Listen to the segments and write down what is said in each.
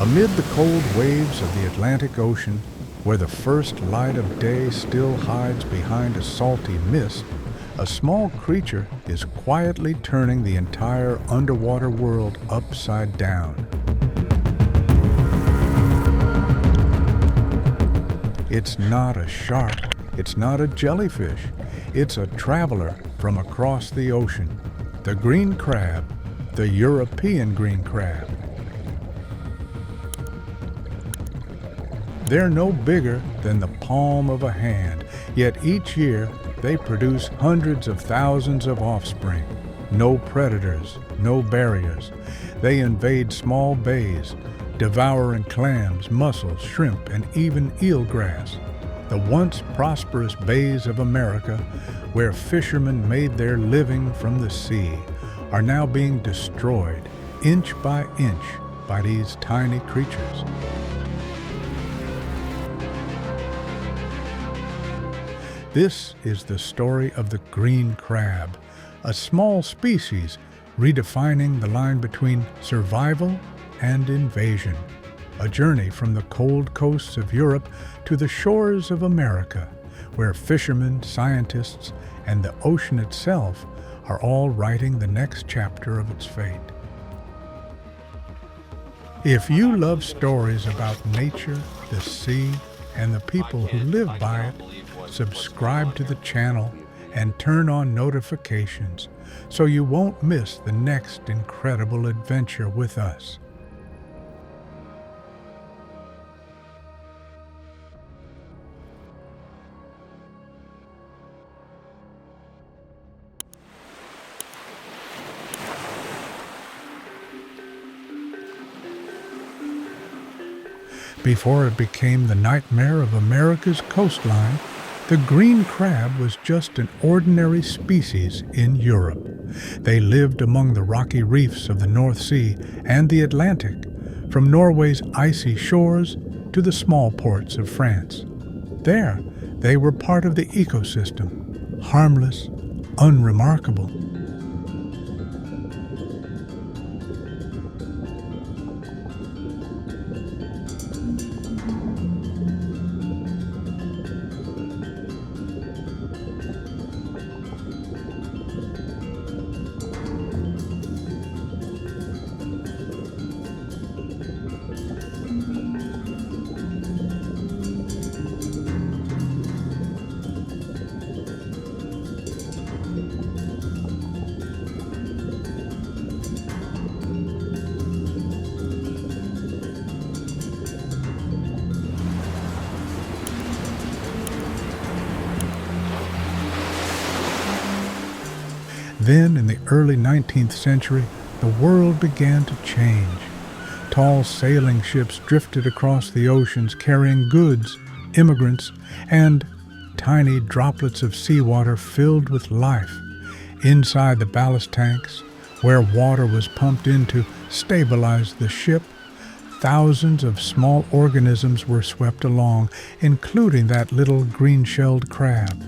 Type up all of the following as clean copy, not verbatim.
Amid the cold waves of the Atlantic Ocean, where the first light of day still hides behind a salty mist, a small creature is quietly turning the entire underwater world upside down. It's not a shark, it's not a jellyfish, it's a traveler from across the ocean, the green crab, the European green crab. They're no bigger than the palm of a hand, yet each year they produce hundreds of thousands of offspring. No predators, no barriers. They invade small bays, devouring clams, mussels, shrimp, and even eelgrass. The once prosperous bays of America, where fishermen made their living from the sea, are now being destroyed inch by inch by these tiny creatures. This is the story of the green crab, a small species redefining the line between survival and invasion. A journey from the cold coasts of Europe to the shores of America, where fishermen, scientists, and the ocean itself are all writing the next chapter of its fate. If you love stories about nature, the sea, and the people who live by it, subscribe to the channel and turn on notifications so you won't miss the next incredible adventure with us. Before it became the nightmare of America's coastline, the green crab was just an ordinary species in Europe. They lived among the rocky reefs of the North Sea and the Atlantic, from Norway's icy shores to the small ports of France. There, they were part of the ecosystem, harmless, unremarkable. Then, in the early 19th century, the world began to change. Tall sailing ships drifted across the oceans carrying goods, immigrants, and tiny droplets of seawater filled with life. Inside the ballast tanks, where water was pumped in to stabilize the ship, thousands of small organisms were swept along, including that little green-shelled crab.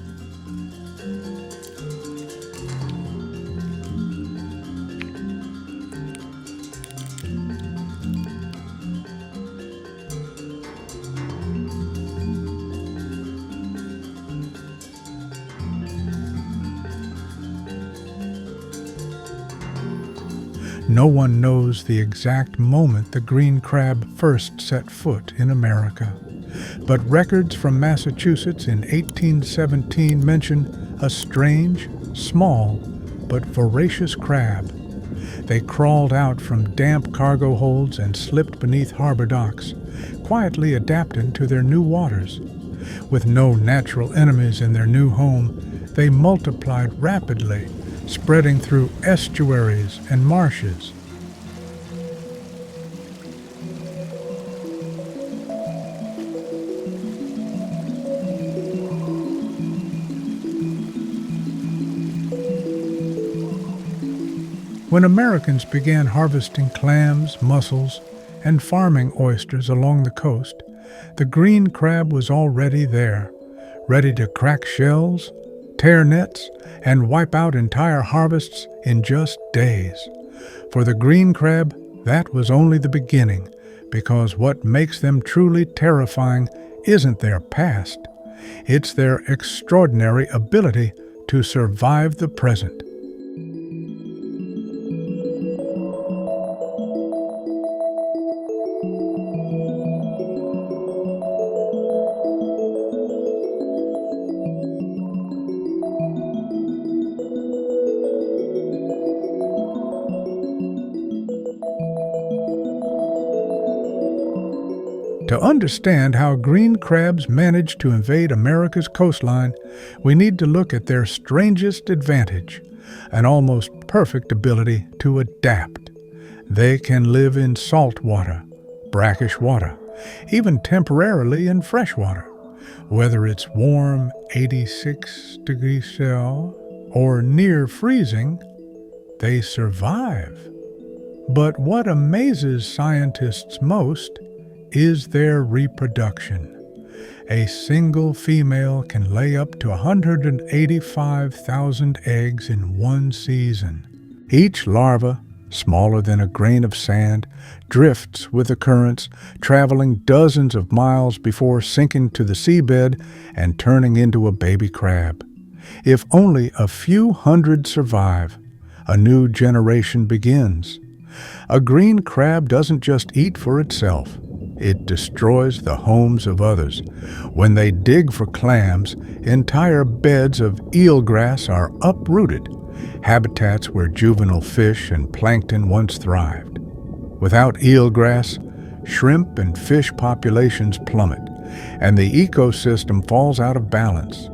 No one knows the exact moment the green crab first set foot in America, but records from Massachusetts in 1817 mention a strange, small, but voracious crab. They crawled out from damp cargo holds and slipped beneath harbor docks, quietly adapting to their new waters. With no natural enemies in their new home, they multiplied rapidly, spreading through estuaries and marshes. When Americans began harvesting clams, mussels, and farming oysters along the coast, the green crab was already there, ready to crack shells, tear nets, and wipe out entire harvests in just days. For the green crab, that was only the beginning, because what makes them truly terrifying isn't their past, it's their extraordinary ability to survive the present. To understand how green crabs manage to invade America's coastline, we need to look at their strangest advantage, an almost perfect ability to adapt. They can live in salt water, brackish water, even temporarily in fresh water. Whether it's warm 86 degrees Celsius or near freezing, they survive. But what amazes scientists most is their reproduction. A single female can lay up to 185,000 eggs in one season. Each larva, smaller than a grain of sand, drifts with the currents, traveling dozens of miles before sinking to the seabed and turning into a baby crab. If only a few hundred survive, a new generation begins. A green crab doesn't just eat for itself. It destroys the homes of others. When they dig for clams, entire beds of eelgrass are uprooted, habitats where juvenile fish and plankton once thrived. Without eelgrass, shrimp and fish populations plummet, and the ecosystem falls out of balance.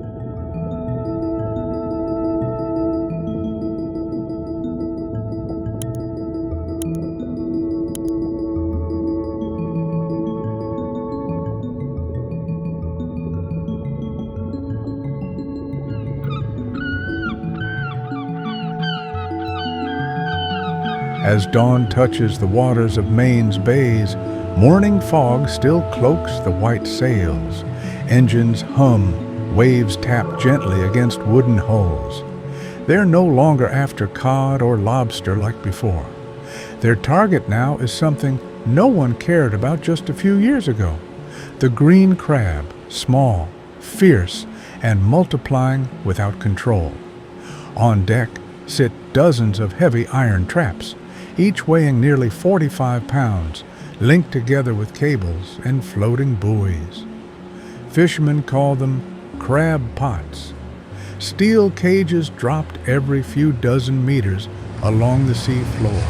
As dawn touches the waters of Maine's bays, morning fog still cloaks the white sails. Engines hum, waves tap gently against wooden hulls. They're no longer after cod or lobster like before. Their target now is something no one cared about just a few years ago: the green crab, small, fierce, and multiplying without control. On deck sit dozens of heavy iron traps, each weighing nearly 45 pounds, linked together with cables and floating buoys. Fishermen call them crab pots. Steel cages dropped every few dozen meters along the sea floor.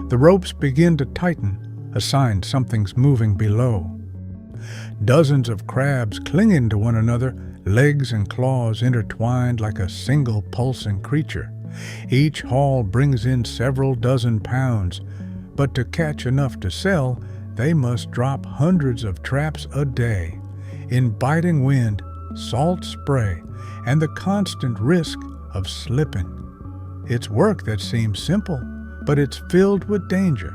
The ropes begin to tighten, a sign something's moving below. Dozens of crabs clinging to one another, legs and claws intertwined like a single pulsing creature. Each haul brings in several dozen pounds, but to catch enough to sell, they must drop hundreds of traps a day. In biting wind, salt spray, and the constant risk of slipping. It's work that seems simple, but it's filled with danger.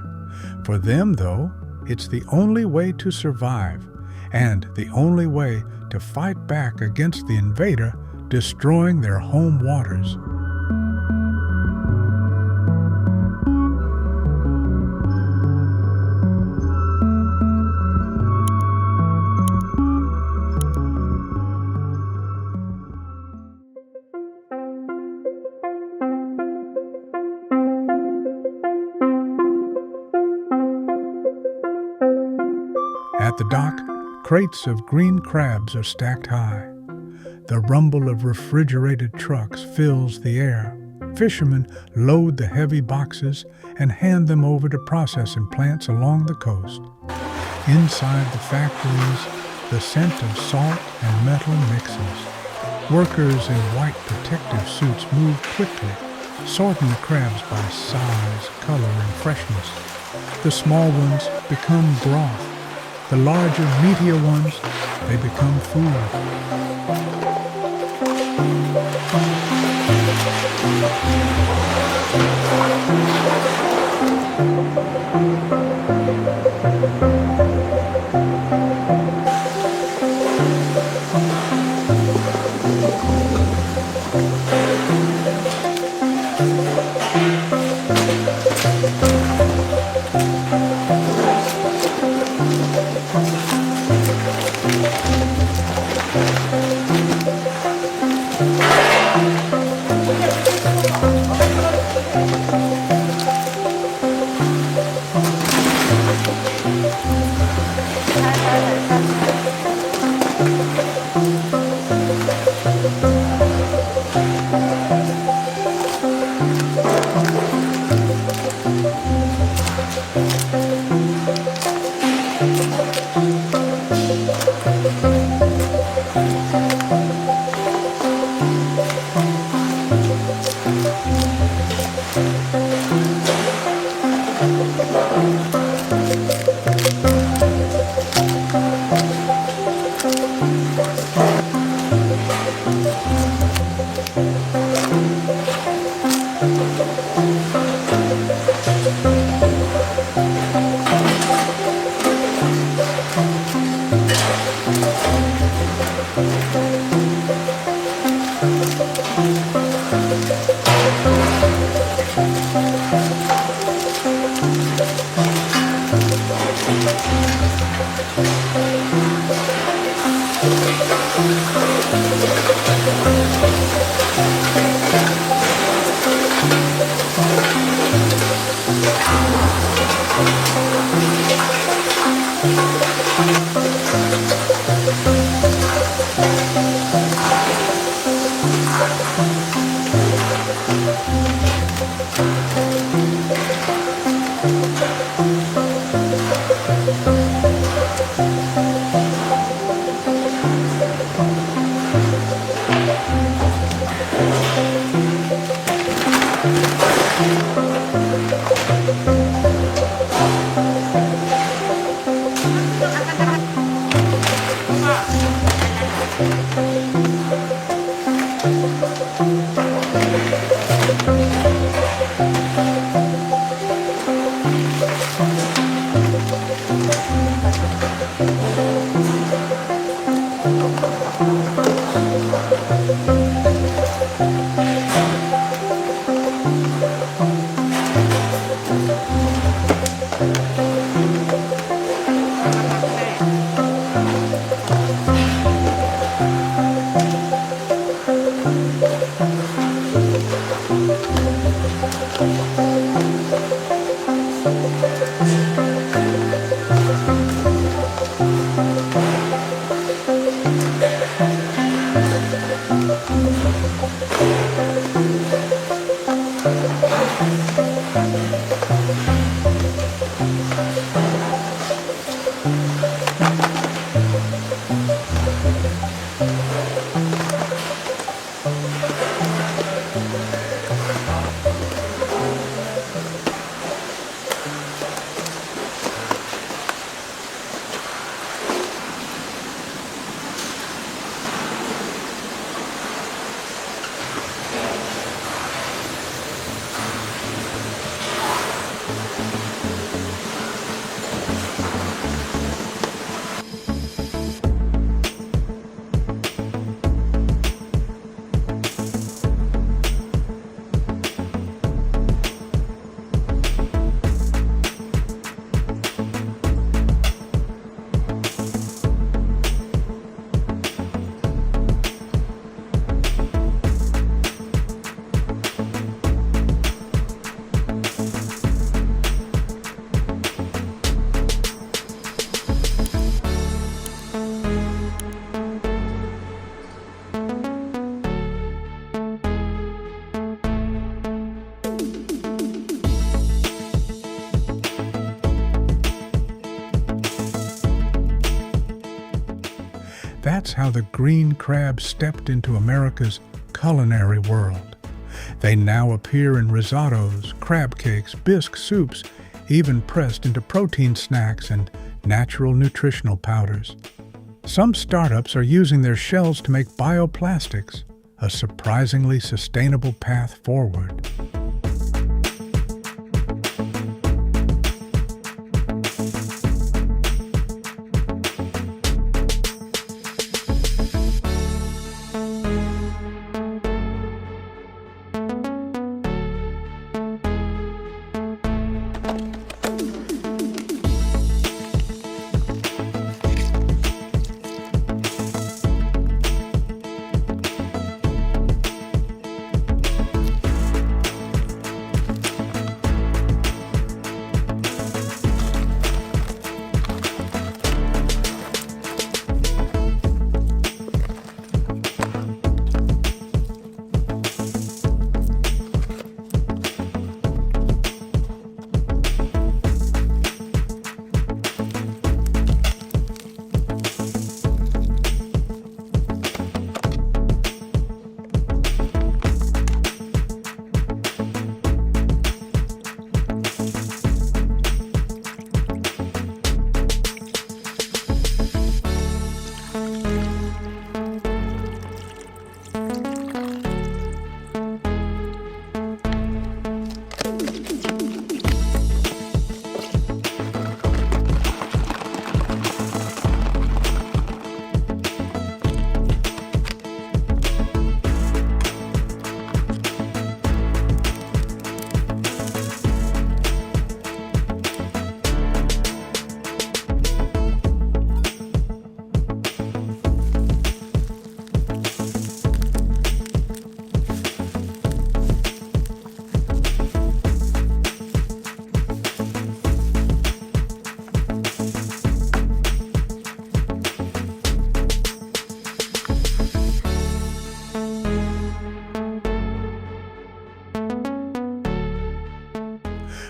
For them, though, it's the only way to survive, and the only way to fight back against the invader destroying their home waters. At the dock, Crates of green crabs are stacked high. The rumble of refrigerated trucks fills the air. Fishermen load the heavy boxes and hand them over to processing plants along the coast. Inside the factories, the scent of salt and metal mixes. Workers in white protective suits move quickly, sorting the crabs by size, color, and freshness. The small ones become broth. The larger, meatier ones, they become food. That's how the green crab stepped into America's culinary world. They now appear in risottos, crab cakes, bisque soups, even pressed into protein snacks and natural nutritional powders. Some startups are using their shells to make bioplastics, a surprisingly sustainable path forward.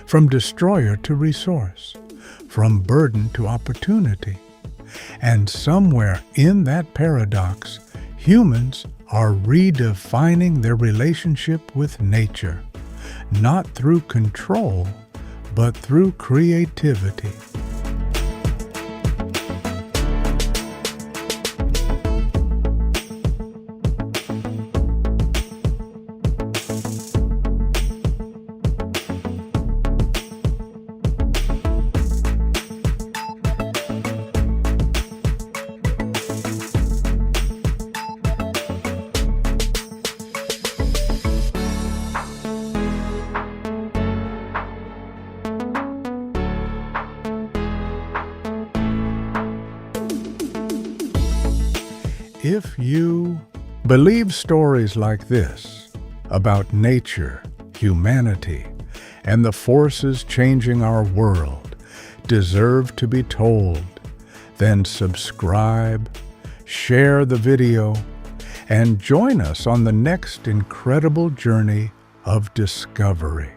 From destroyer to resource, from burden to opportunity. And somewhere in that paradox, humans are redefining their relationship with nature, not through control, but through creativity. If you believe stories like this about nature, humanity, and the forces changing our world deserve to be told, then subscribe, share the video, and join us on the next incredible journey of discovery.